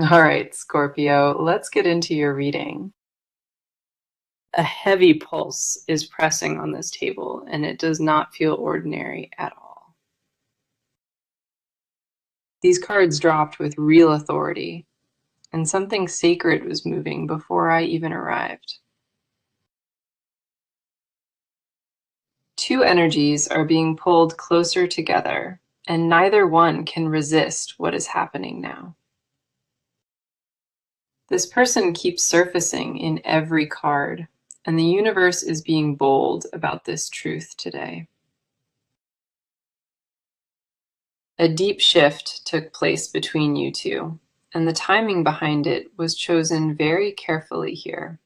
All right, Scorpio, let's get into your reading. A heavy pulse is pressing on this table, and it does not feel ordinary at all. These cards dropped with real authority, and something sacred was moving before I even arrived. Two energies are being pulled closer together, and neither one can resist what is happening now. This person keeps surfacing in every card, and the universe is being bold about this truth today. A deep shift took place between you two, and the timing behind it was chosen very carefully here.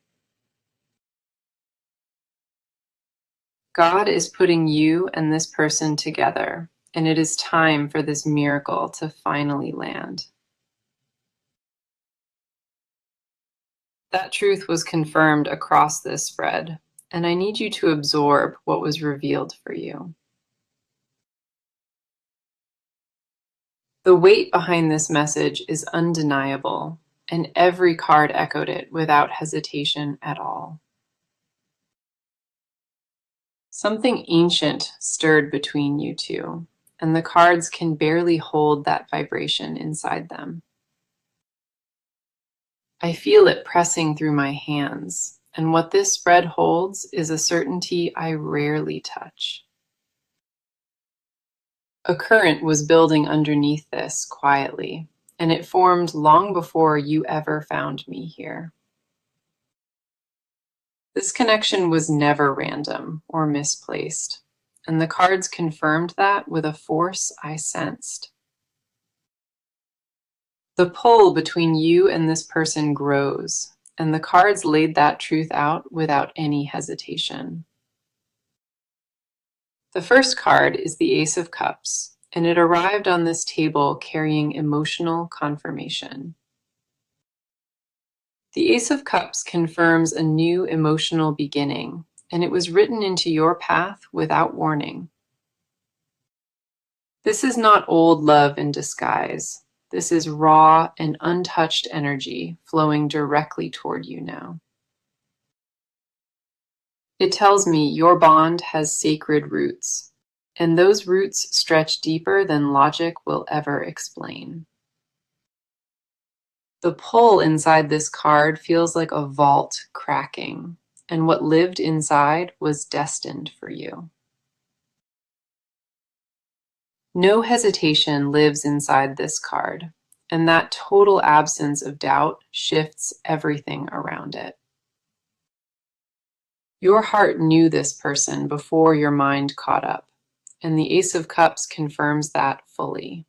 God is putting you and this person together, and it is time for this miracle to finally land. That truth was confirmed across this spread, and I need you to absorb what was revealed for you. The weight behind this message is undeniable, and every card echoed it without hesitation at all. Something ancient stirred between you two, and the cards can barely hold that vibration inside them. I feel it pressing through my hands, and what this spread holds is a certainty I rarely touch. A current was building underneath this quietly, and it formed long before you ever found me here. This connection was never random or misplaced, and the cards confirmed that with a force I sensed. The pull between you and this person grows, and the cards laid that truth out without any hesitation. The first card is the Ace of Cups, and it arrived on this table carrying emotional confirmation. The Ace of Cups confirms a new emotional beginning, and it was written into your path without warning. This is not old love in disguise. This is raw and untouched energy flowing directly toward you now. It tells me your bond has sacred roots, and those roots stretch deeper than logic will ever explain. The pull inside this card feels like a vault cracking, and what lived inside was destined for you. No hesitation lives inside this card, and that total absence of doubt shifts everything around it. Your heart knew this person before your mind caught up, and the Ace of Cups confirms that fully.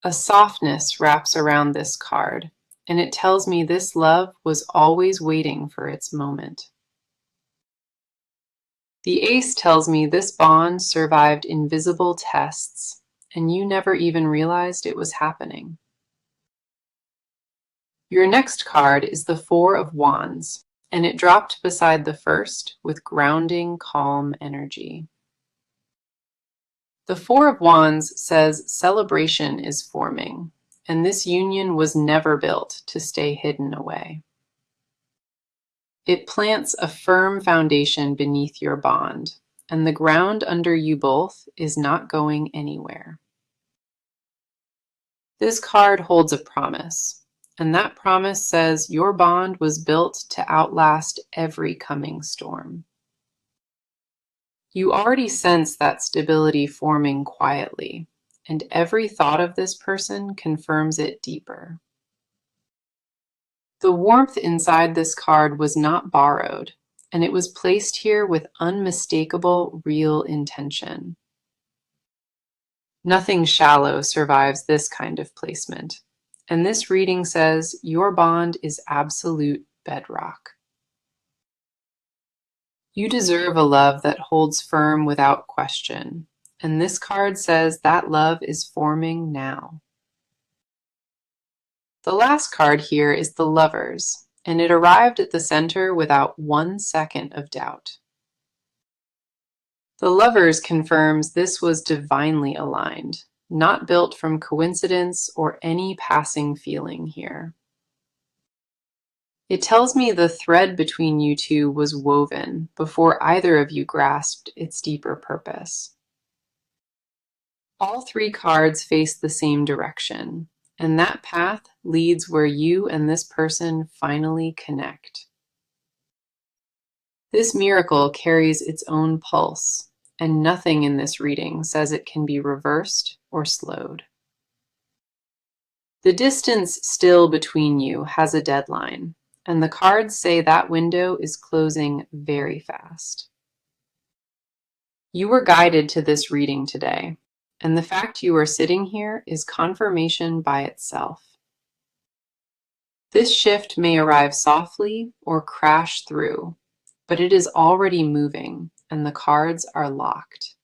A softness wraps around this card, and it tells me this love was always waiting for its moment. The Ace tells me this bond survived invisible tests, and you never even realized it was happening. Your next card is the Four of Wands, and it dropped beside the first with grounding, calm energy. The Four of Wands says celebration is forming, and this union was never built to stay hidden away. It plants a firm foundation beneath your bond, and the ground under you both is not going anywhere. This card holds a promise, and that promise says your bond was built to outlast every coming storm. You already sense that stability forming quietly, and every thought of this person confirms it deeper. The warmth inside this card was not borrowed, and it was placed here with unmistakable, real intention. Nothing shallow survives this kind of placement, and this reading says your bond is absolute bedrock. You deserve a love that holds firm without question, and this card says that love is forming now. The last card here is the Lovers, and it arrived at the center without 1 second of doubt. The Lovers confirms this was divinely aligned, not built from coincidence or any passing feeling here. It tells me the thread between you two was woven before either of you grasped its deeper purpose. All three cards face the same direction, and that path leads where you and this person finally connect. This miracle carries its own pulse, and nothing in this reading says it can be reversed or slowed. The distance still between you has a deadline, and the cards say that window is closing very fast. You were guided to this reading today, and the fact you are sitting here is confirmation by itself. This shift may arrive softly or crash through, but it is already moving, and the cards are locked.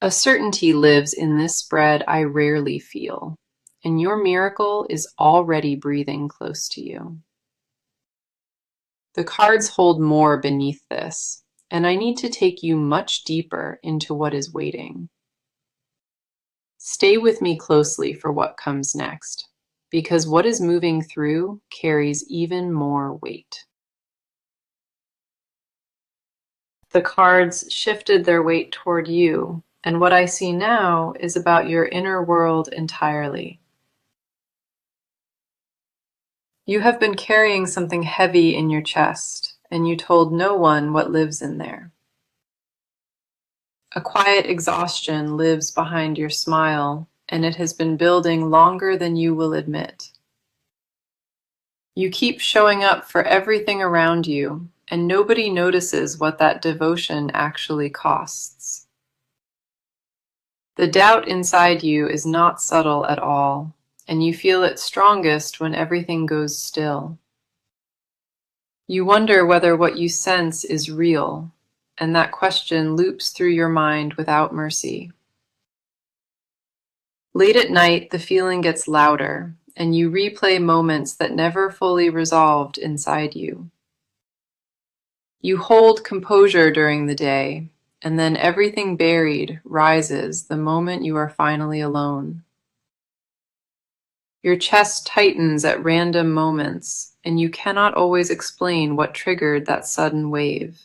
A certainty lives in this spread I rarely feel, and your miracle is already breathing close to you. The cards hold more beneath this, and I need to take you much deeper into what is waiting. Stay with me closely for what comes next, because what is moving through carries even more weight. The cards shifted their weight toward you, and what I see now is about your inner world entirely. You have been carrying something heavy in your chest, and you told no one what lives in there. A quiet exhaustion lives behind your smile, and it has been building longer than you will admit. You keep showing up for everything around you, and nobody notices what that devotion actually costs. The doubt inside you is not subtle at all, and you feel it strongest when everything goes still. You wonder whether what you sense is real, and that question loops through your mind without mercy. Late at night, the feeling gets louder, and you replay moments that never fully resolved inside you. You hold composure during the day, and then everything buried rises the moment you are finally alone. Your chest tightens at random moments, and you cannot always explain what triggered that sudden wave.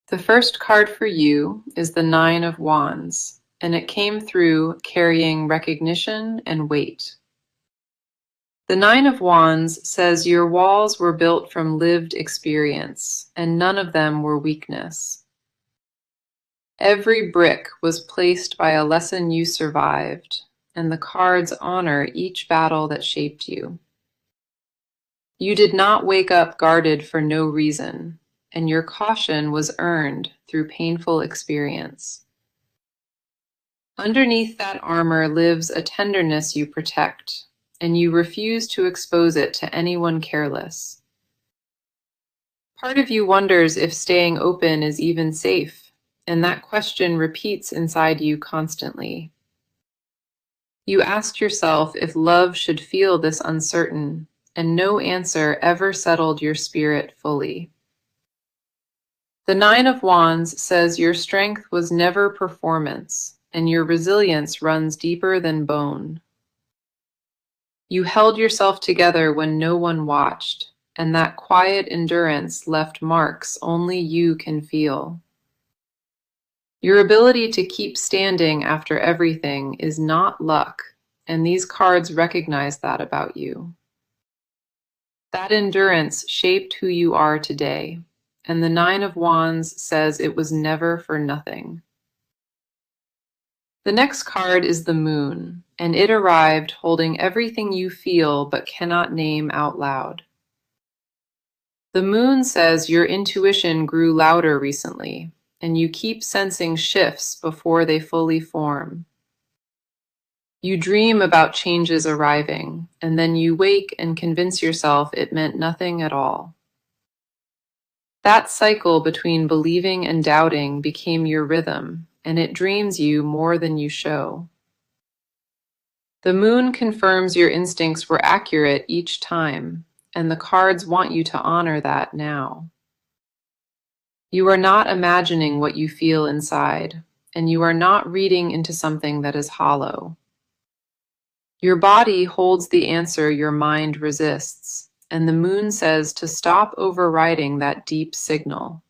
The first card for you is the Nine of Wands, and it came through carrying recognition and weight. The Nine of Wands says your walls were built from lived experience, and none of them were weakness. Every brick was placed by a lesson you survived, and the cards honor each battle that shaped you. You did not wake up guarded for no reason, and your caution was earned through painful experience. Underneath that armor lives a tenderness you protect, and you refuse to expose it to anyone careless. Part of you wonders if staying open is even safe, and that question repeats inside you constantly. You ask yourself if love should feel this uncertain, and no answer ever settled your spirit fully. The Nine of Wands says your strength was never performance, and your resilience runs deeper than bone. You held yourself together when no one watched, and that quiet endurance left marks only you can feel. Your ability to keep standing after everything is not luck, and these cards recognize that about you. That endurance shaped who you are today, and the Nine of Wands says it was never for nothing. The next card is the Moon, and it arrived holding everything you feel but cannot name out loud. The Moon says your intuition grew louder recently, and you keep sensing shifts before they fully form. You dream about changes arriving, and then you wake and convince yourself it meant nothing at all. That cycle between believing and doubting became your rhythm, and it dreams you more than you show. The Moon confirms your instincts were accurate each time, and the cards want you to honor that now. You are not imagining what you feel inside, and you are not reading into something that is hollow. Your body holds the answer your mind resists, and the moon says to stop overriding that deep signal.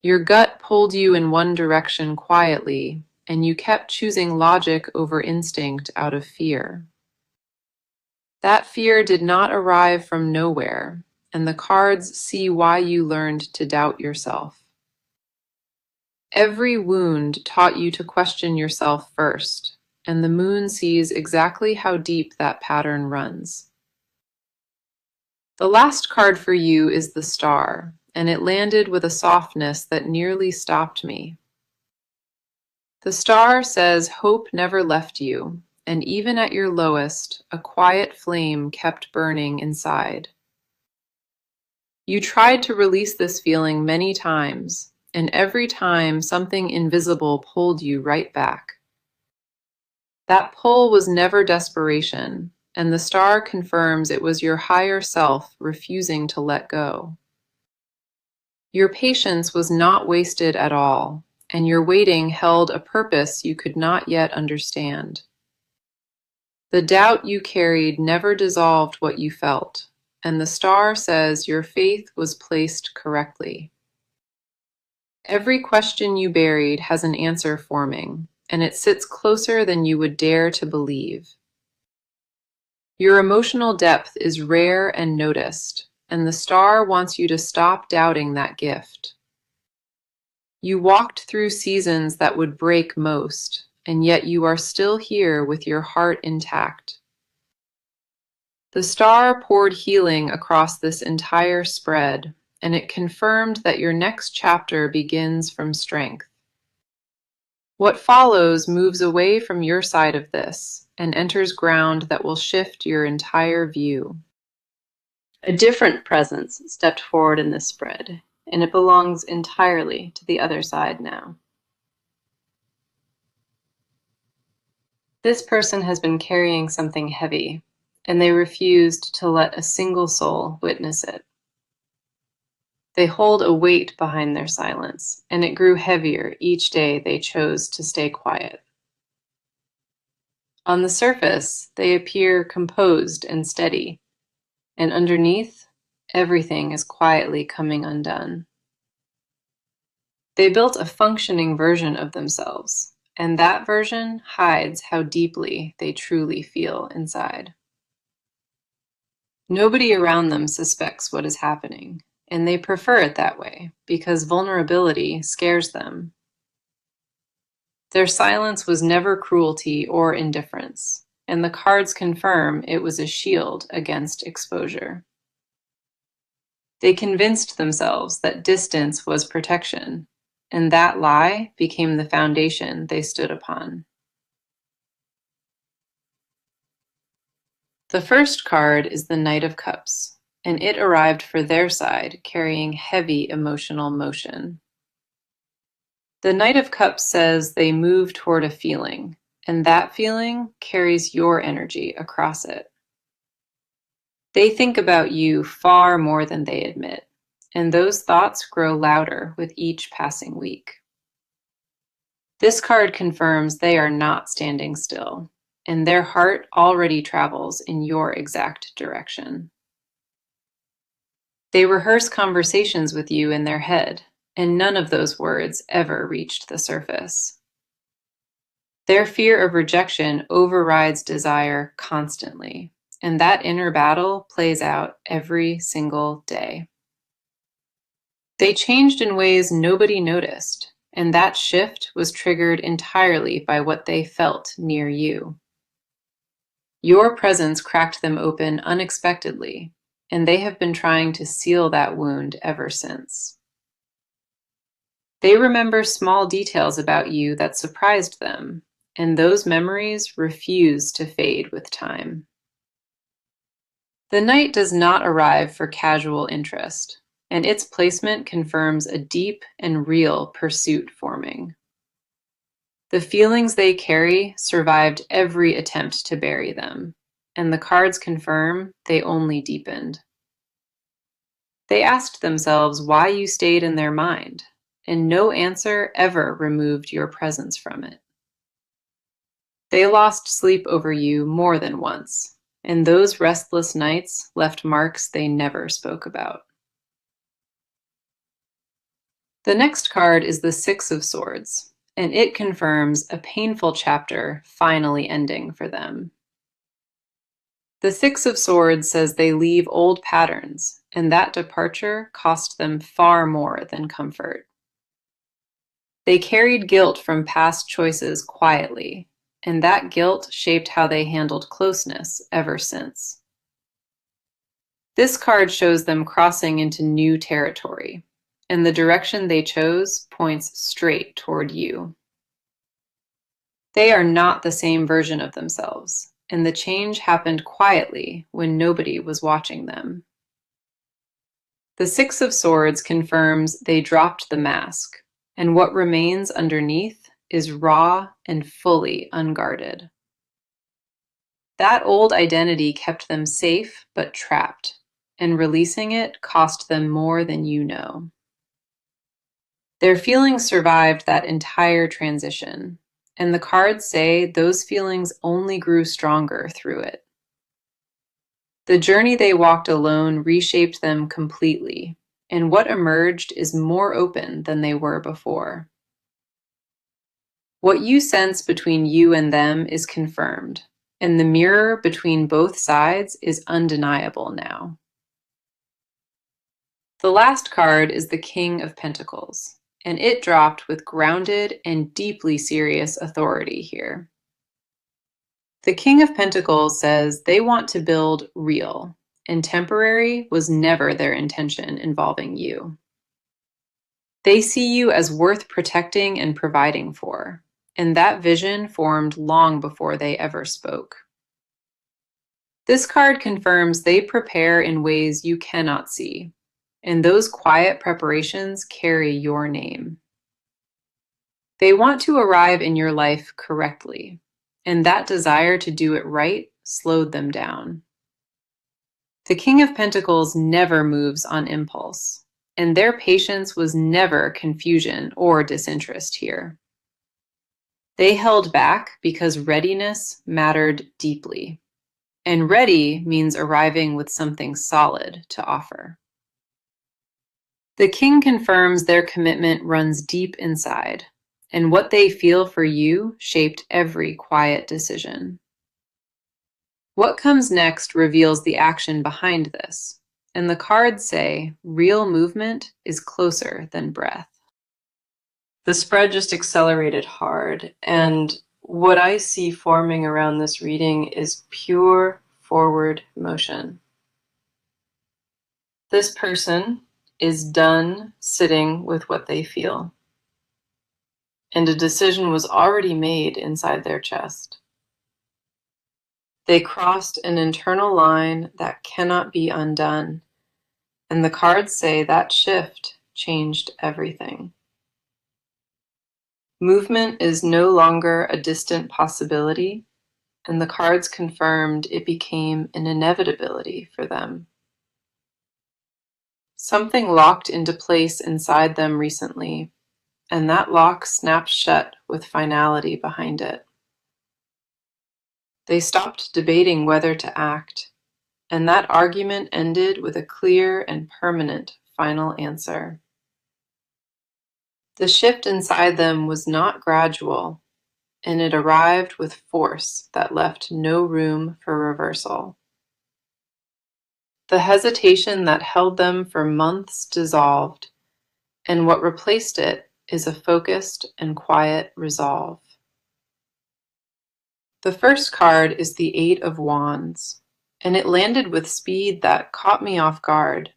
Your gut pulled you in one direction quietly, and you kept choosing logic over instinct out of fear. That fear did not arrive from nowhere, and the cards see why you learned to doubt yourself. Every wound taught you to question yourself first, and the moon sees exactly how deep that pattern runs. The last card for you is the Star, and it landed with a softness that nearly stopped me. The Star says hope never left you, and even at your lowest, a quiet flame kept burning inside. You tried to release this feeling many times, and every time something invisible pulled you right back. That pull was never desperation, and the Star confirms it was your higher self refusing to let go. Your patience was not wasted at all, and your waiting held a purpose you could not yet understand. The doubt you carried never dissolved what you felt, and the Star says your faith was placed correctly. Every question you buried has an answer forming, and it sits closer than you would dare to believe. Your emotional depth is rare and noticed, and the Star wants you to stop doubting that gift. You walked through seasons that would break most, and yet you are still here with your heart intact. The Star poured healing across this entire spread, and it confirmed that your next chapter begins from strength. What follows moves away from your side of this and enters ground that will shift your entire view. A different presence stepped forward in this spread, and it belongs entirely to the other side now. This person has been carrying something heavy, and they refused to let a single soul witness it. They hold a weight behind their silence, and it grew heavier each day they chose to stay quiet. On the surface, they appear composed and steady, and underneath, everything is quietly coming undone. They built a functioning version of themselves, and that version hides how deeply they truly feel inside. Nobody around them suspects what is happening, and they prefer it that way because vulnerability scares them. Their silence was never cruelty or indifference, and the cards confirm it was a shield against exposure. They convinced themselves that distance was protection, and that lie became the foundation they stood upon. The first card is the Knight of Cups, and it arrived for their side carrying heavy emotional motion. The Knight of Cups says they move toward a feeling, and that feeling carries your energy across it. They think about you far more than they admit, and those thoughts grow louder with each passing week. This card confirms they are not standing still, and their heart already travels in your exact direction. They rehearse conversations with you in their head, and none of those words ever reached the surface. Their fear of rejection overrides desire constantly, and that inner battle plays out every single day. They changed in ways nobody noticed, and that shift was triggered entirely by what they felt near you. Your presence cracked them open unexpectedly, and they have been trying to seal that wound ever since. They remember small details about you that surprised them, and those memories refuse to fade with time. The Knight does not arrive for casual interest, and its placement confirms a deep and real pursuit forming. The feelings they carry survived every attempt to bury them, and the cards confirm they only deepened. They asked themselves why you stayed in their mind, and no answer ever removed your presence from it. They lost sleep over you more than once, and those restless nights left marks they never spoke about. The next card is the Six of Swords, and it confirms a painful chapter finally ending for them. The Six of Swords says they leave old patterns, and that departure cost them far more than comfort. They carried guilt from past choices quietly, and that guilt shaped how they handled closeness ever since. This card shows them crossing into new territory, and the direction they chose points straight toward you. They are not the same version of themselves, and the change happened quietly when nobody was watching them. The Six of Swords confirms they dropped the mask, and what remains underneath is raw and fully unguarded. That old identity kept them safe but trapped, and releasing it cost them more than you know. Their feelings survived that entire transition, and the cards say those feelings only grew stronger through it. The journey they walked alone reshaped them completely, and what emerged is more open than they were before. What you sense between you and them is confirmed, and the mirror between both sides is undeniable now. The last card is the King of Pentacles, and it dropped with grounded and deeply serious authority here. The King of Pentacles says they want to build real, and temporary was never their intention involving you. They see you as worth protecting and providing for, and that vision formed long before they ever spoke. This card confirms they prepare in ways you cannot see, and those quiet preparations carry your name. They want to arrive in your life correctly, and that desire to do it right slowed them down. The King of Pentacles never moves on impulse, and their patience was never confusion or disinterest here. They held back because readiness mattered deeply, and ready means arriving with something solid to offer. The King confirms their commitment runs deep inside, and what they feel for you shaped every quiet decision. What comes next reveals the action behind this, and the cards say real movement is closer than breath. The spread just accelerated hard, and what I see forming around this reading is pure forward motion. This person is done sitting with what they feel, and a decision was already made inside their chest. They crossed an internal line that cannot be undone, and the cards say that shift changed everything. Movement is no longer a distant possibility, and the cards confirmed it became an inevitability for them. Something locked into place inside them recently, and that lock snapped shut with finality behind it. They stopped debating whether to act, and that argument ended with a clear and permanent final answer. The shift inside them was not gradual, and it arrived with force that left no room for reversal. The hesitation that held them for months dissolved, and what replaced it is a focused and quiet resolve. The first card is the Eight of Wands, and it landed with speed that caught me off guard.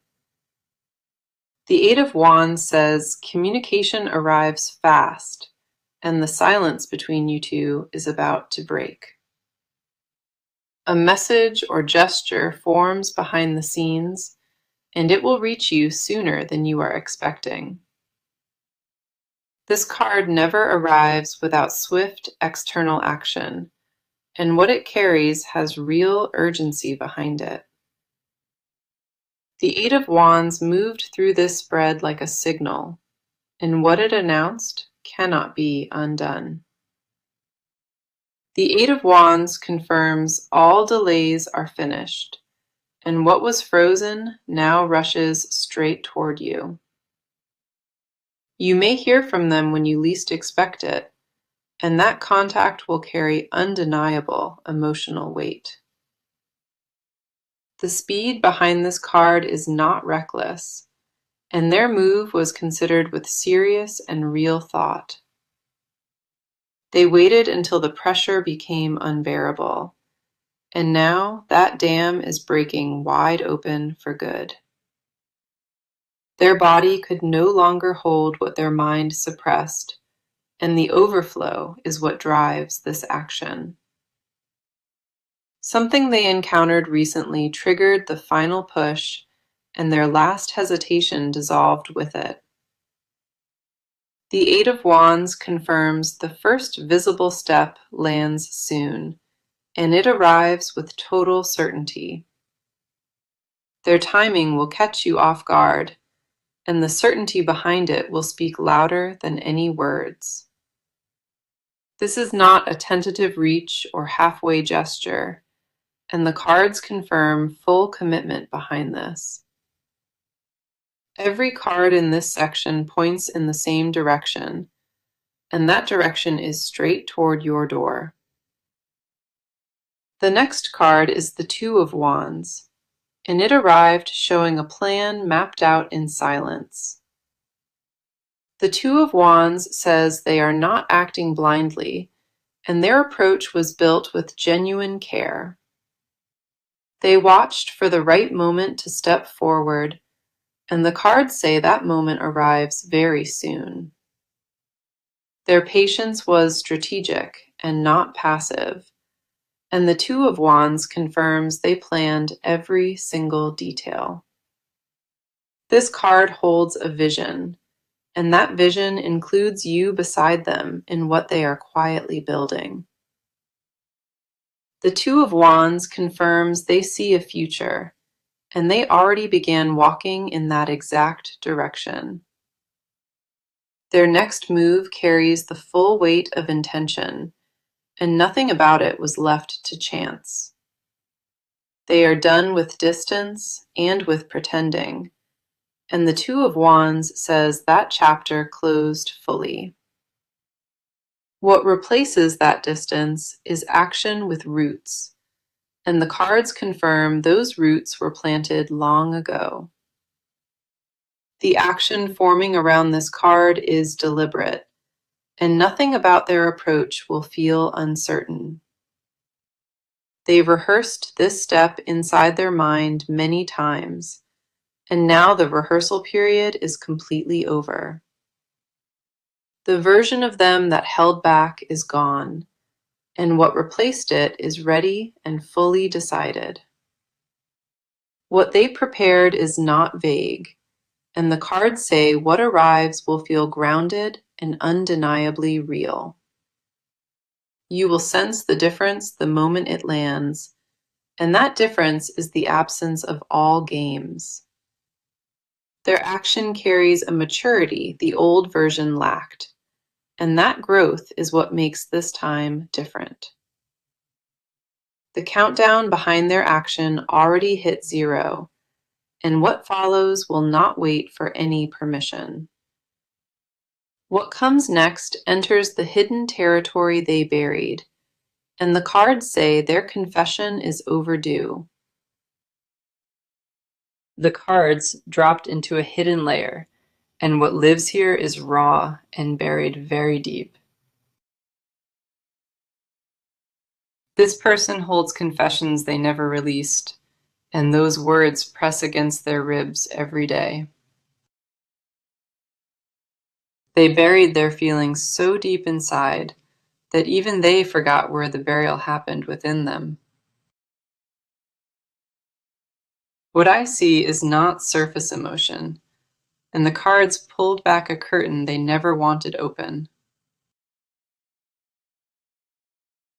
The Eight of Wands says communication arrives fast, and the silence between you two is about to break. A message or gesture forms behind the scenes, and it will reach you sooner than you are expecting. This card never arrives without swift external action, and what it carries has real urgency behind it. The Eight of Wands moved through this spread like a signal, and what it announced cannot be undone. The Eight of Wands confirms all delays are finished, and what was frozen now rushes straight toward you. You may hear from them when you least expect it, and that contact will carry undeniable emotional weight. The speed behind this card is not reckless, and their move was considered with serious and real thought. They waited until the pressure became unbearable, and now that dam is breaking wide open for good. Their body could no longer hold what their mind suppressed, and the overflow is what drives this action. Something they encountered recently triggered the final push, and their last hesitation dissolved with it. The Eight of Wands confirms the first visible step lands soon, and it arrives with total certainty. Their timing will catch you off guard, and the certainty behind it will speak louder than any words. This is not a tentative reach or halfway gesture, and the cards confirm full commitment behind this. Every card in this section points in the same direction, and that direction is straight toward your door. The next card is the Two of Wands, and it arrived showing a plan mapped out in silence. The Two of Wands says they are not acting blindly, and their approach was built with genuine care. They watched for the right moment to step forward, and the cards say that moment arrives very soon. Their patience was strategic and not passive, and the Two of Wands confirms they planned every single detail. This card holds a vision, and that vision includes you beside them in what they are quietly building. The Two of Wands confirms they see a future, and they already began walking in that exact direction. Their next move carries the full weight of intention, and nothing about it was left to chance. They are done with distance and with pretending, and the Two of Wands says that chapter closed fully. What replaces that distance is action with roots, and the cards confirm those roots were planted long ago. The action forming around this card is deliberate, and nothing about their approach will feel uncertain. They rehearsed this step inside their mind many times, and now the rehearsal period is completely over. The version of them that held back is gone, and what replaced it is ready and fully decided. What they prepared is not vague, and the cards say what arrives will feel grounded and undeniably real. You will sense the difference the moment it lands, and that difference is the absence of all games. Their action carries a maturity the old version lacked, and that growth is what makes this time different. The countdown behind their action already hit 0, and what follows will not wait for any permission. What comes next enters the hidden territory they buried, and the cards say their confession is overdue. The cards dropped into a hidden layer, and what lives here is raw and buried very deep. This person holds confessions they never released, and those words press against their ribs every day. They buried their feelings so deep inside that even they forgot where the burial happened within them. What I see is not surface emotion, and the cards pulled back a curtain they never wanted open.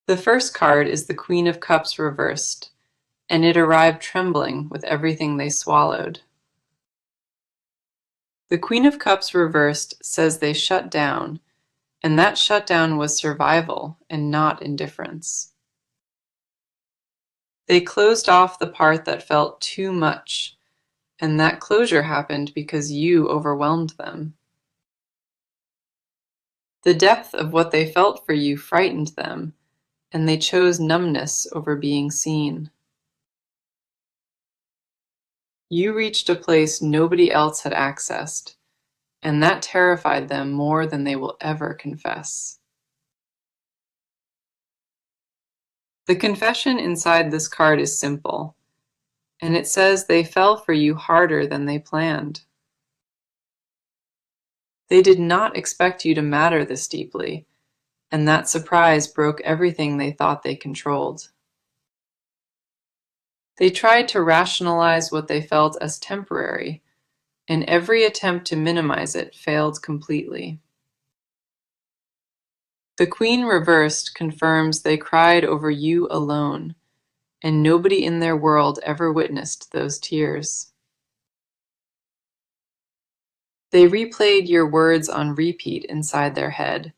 The first card is the Queen of Cups reversed, and it arrived trembling with everything they swallowed. The Queen of Cups reversed says they shut down, and that shutdown was survival and not indifference. They closed off the part that felt too much, and that closure happened because you overwhelmed them. The depth of what they felt for you frightened them, and they chose numbness over being seen. You reached a place nobody else had accessed, and that terrified them more than they will ever confess. The confession inside this card is simple, and it says they fell for you harder than they planned. They did not expect you to matter this deeply, and that surprise broke everything they thought they controlled. They tried to rationalize what they felt as temporary, and every attempt to minimize it failed completely. The Queen reversed confirms they cried over you alone, and nobody in their world ever witnessed those tears. They replayed your words on repeat inside their head,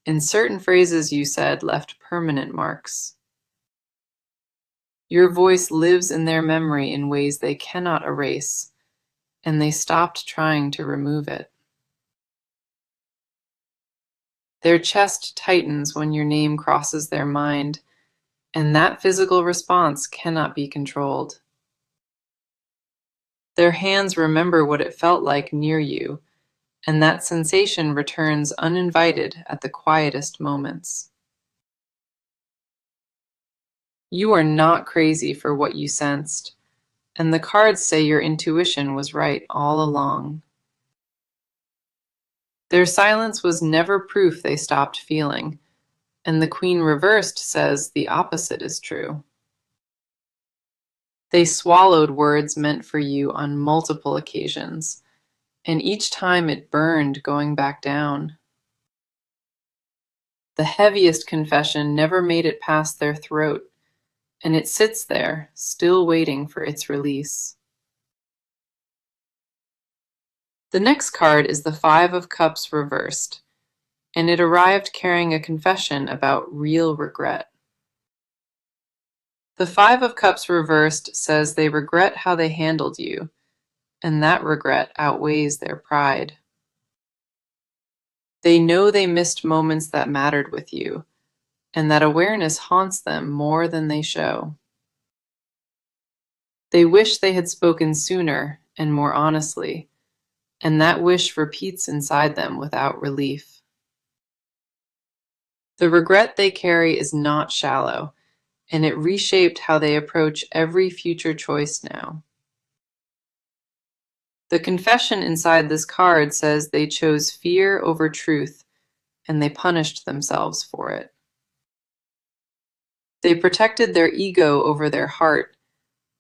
and certain phrases you said left permanent marks. Your voice lives in their memory in ways they cannot erase, and they stopped trying to remove it. Their chest tightens when your name crosses their mind, and that physical response cannot be controlled. Their hands remember what it felt like near you, and that sensation returns uninvited at the quietest moments. You are not crazy for what you sensed, and the cards say your intuition was right all along. Their silence was never proof they stopped feeling, and the Queen reversed says the opposite is true. They swallowed words meant for you on multiple occasions, and each time it burned going back down. The heaviest confession never made it past their throat, and it sits there, still waiting for its release. The next card is the Five of Cups reversed, and it arrived carrying a confession about real regret. The Five of Cups reversed says they regret how they handled you, and that regret outweighs their pride. They know they missed moments that mattered with you, and that awareness haunts them more than they show. They wish they had spoken sooner and more honestly, and that wish repeats inside them without relief. The regret they carry is not shallow, and it reshaped how they approach every future choice now. The confession inside this card says they chose fear over truth, and they punished themselves for it. They protected their ego over their heart,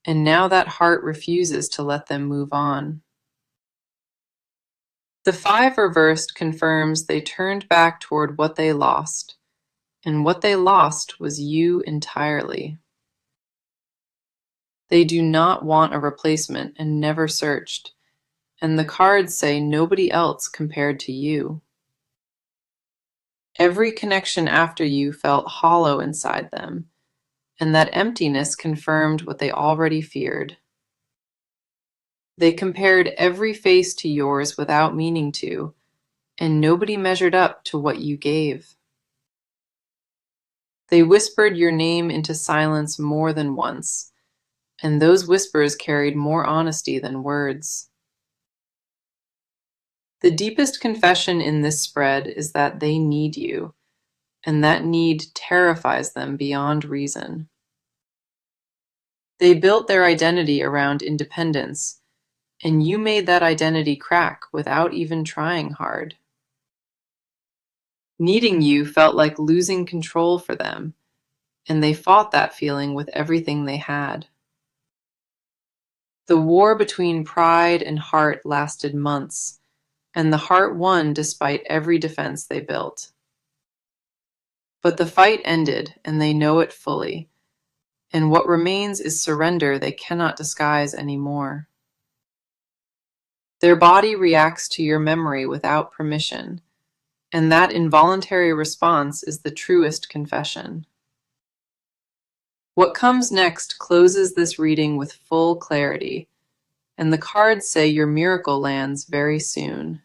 and now that heart refuses to let them move on. The Five reversed confirms they turned back toward what they lost, and what they lost was you entirely. They do not want a replacement and never searched, and the cards say nobody else compared to you. Every connection after you felt hollow inside them, and that emptiness confirmed what they already feared. They compared every face to yours without meaning to, and nobody measured up to what you gave. They whispered your name into silence more than once, and those whispers carried more honesty than words. The deepest confession in this spread is that they need you, and that need terrifies them beyond reason. They built their identity around independence, and you made that identity crack without even trying hard. Needing you felt like losing control for them, and they fought that feeling with everything they had. The war between pride and heart lasted months, and the heart won despite every defense they built. But the fight ended, and they know it fully, and what remains is surrender they cannot disguise anymore. Their body reacts to your memory without permission, and that involuntary response is the truest confession. What comes next closes this reading with full clarity, and the cards say your miracle lands very soon.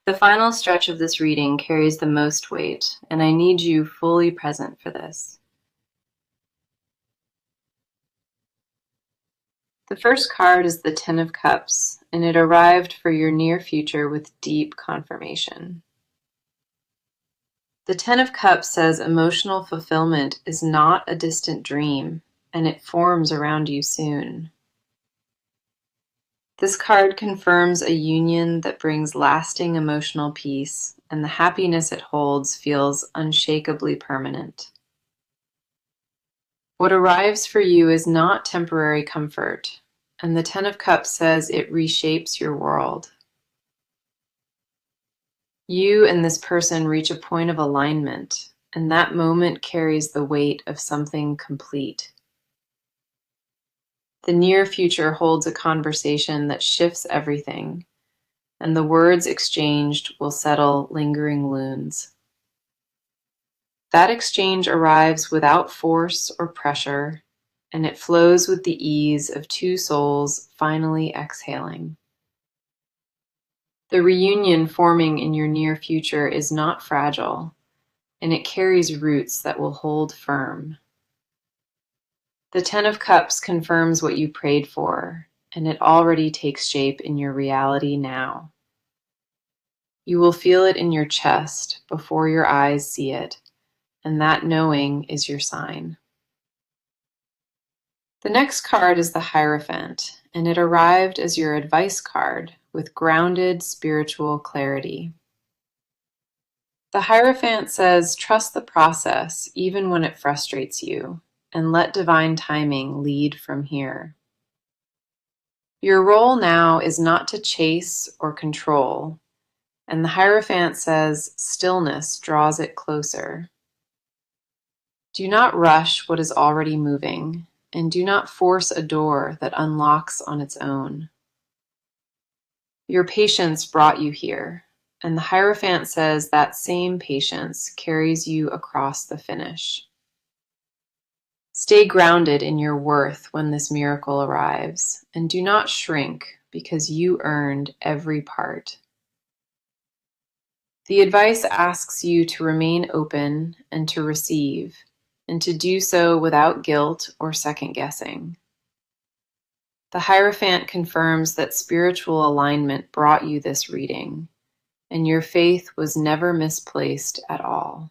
The final stretch of this reading carries the most weight, and I need you fully present for this. The first card is the Ten of Cups, and it arrived for your near future with deep confirmation. The Ten of Cups says emotional fulfillment is not a distant dream, and it forms around you soon. This card confirms a union that brings lasting emotional peace, and the happiness it holds feels unshakably permanent. What arrives for you is not temporary comfort, and the Ten of Cups says it reshapes your world. You and this person reach a point of alignment, and that moment carries the weight of something complete. The near future holds a conversation that shifts everything, and the words exchanged will settle lingering wounds. That exchange arrives without force or pressure, and it flows with the ease of two souls finally exhaling. The reunion forming in your near future is not fragile, and it carries roots that will hold firm. The Ten of Cups confirms what you prayed for, and it already takes shape in your reality now. You will feel it in your chest before your eyes see it, and that knowing is your sign. The next card is the Hierophant, and it arrived as your advice card with grounded spiritual clarity. The Hierophant says, trust the process even when it frustrates you, and let divine timing lead from here. Your role now is not to chase or control, and the Hierophant says stillness draws it closer. Do not rush what is already moving, and do not force a door that unlocks on its own. Your patience brought you here, and the Hierophant says that same patience carries you across the finish. Stay grounded in your worth when this miracle arrives, and do not shrink because you earned every part. The advice asks you to remain open and to receive, and to do so without guilt or second guessing. The Hierophant confirms that spiritual alignment brought you this reading, and your faith was never misplaced at all.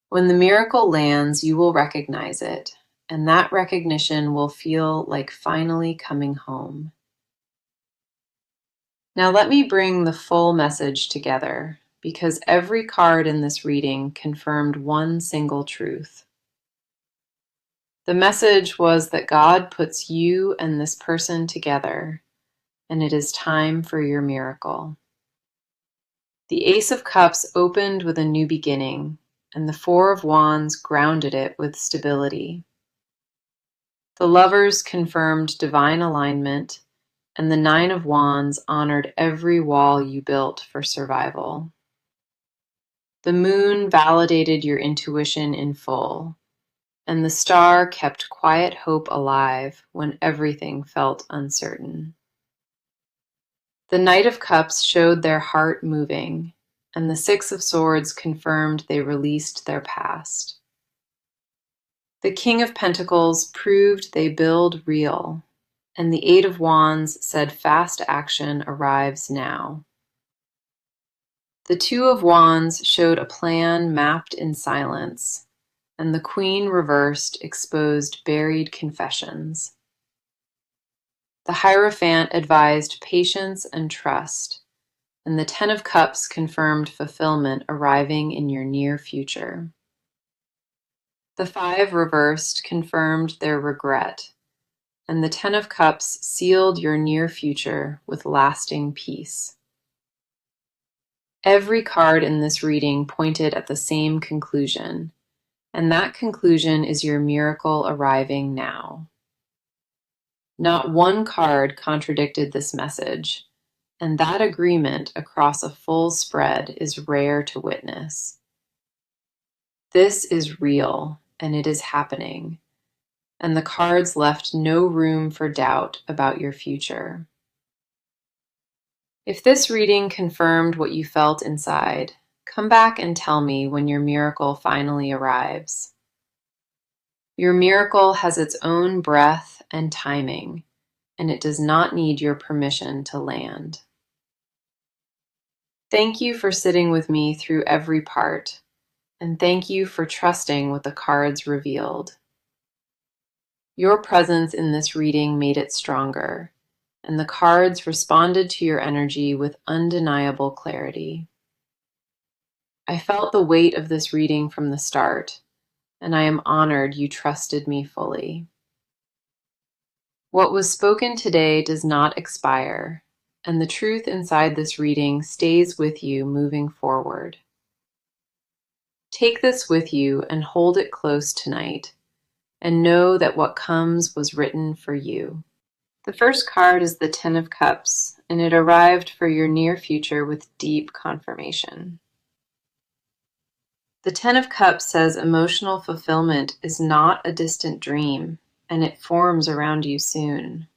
When the miracle lands, you will recognize it, and that recognition will feel like finally coming home. Now let me bring the full message together, because every card in this reading confirmed one single truth. The message was that God puts you and this person together, and it is time for your miracle. The Ace of Cups opened with a new beginning, and the Four of Wands grounded it with stability. The Lovers confirmed divine alignment, and the Nine of Wands honored every wall you built for survival. The Moon validated your intuition in full, and the Star kept quiet hope alive when everything felt uncertain. The Knight of Cups showed their heart moving, and the Six of Swords confirmed they released their past. The King of Pentacles proved they build real, and the Eight of Wands said fast action arrives now. The Two of Wands showed a plan mapped in silence, and the Queen reversed exposed buried confessions. The Hierophant advised patience and trust, and the Ten of Cups confirmed fulfillment arriving in your near future. The Five reversed confirmed their regret, and the Ten of Cups sealed your near future with lasting peace. Every card in this reading pointed at the same conclusion, and that conclusion is your miracle arriving now. Not one card contradicted this message, and that agreement across a full spread is rare to witness. This is real, and it is happening, and the cards left no room for doubt about your future. If this reading confirmed what you felt inside, come back and tell me when your miracle finally arrives. Your miracle has its own breath and timing, and it does not need your permission to land. Thank you for sitting with me through every part, and thank you for trusting what the cards revealed. Your presence in this reading made it stronger, and the cards responded to your energy with undeniable clarity. I felt the weight of this reading from the start, and I am honored you trusted me fully. What was spoken today does not expire, and the truth inside this reading stays with you moving forward. Take this with you and hold it close tonight, and know that what comes was written for you. The first card is the Ten of Cups, and it arrived for your near future with deep confirmation. The Ten of Cups says emotional fulfillment is not a distant dream, and it forms around you soon.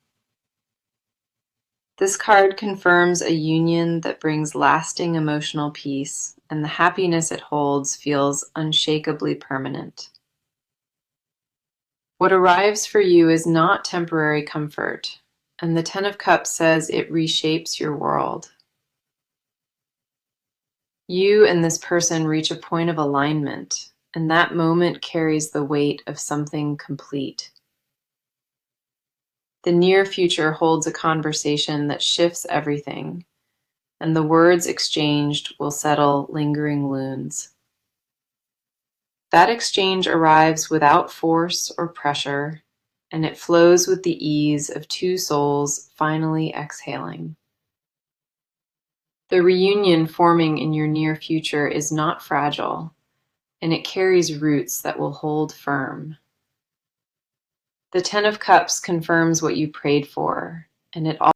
This card confirms a union that brings lasting emotional peace, and the happiness it holds feels unshakably permanent. What arrives for you is not temporary comfort, and the Ten of Cups says it reshapes your world. You and this person reach a point of alignment, and that moment carries the weight of something complete. The near future holds a conversation that shifts everything, and the words exchanged will settle lingering wounds. That exchange arrives without force or pressure, and it flows with the ease of two souls finally exhaling. The reunion forming in your near future is not fragile, and it carries roots that will hold firm. The Ten of Cups confirms what you prayed for, and it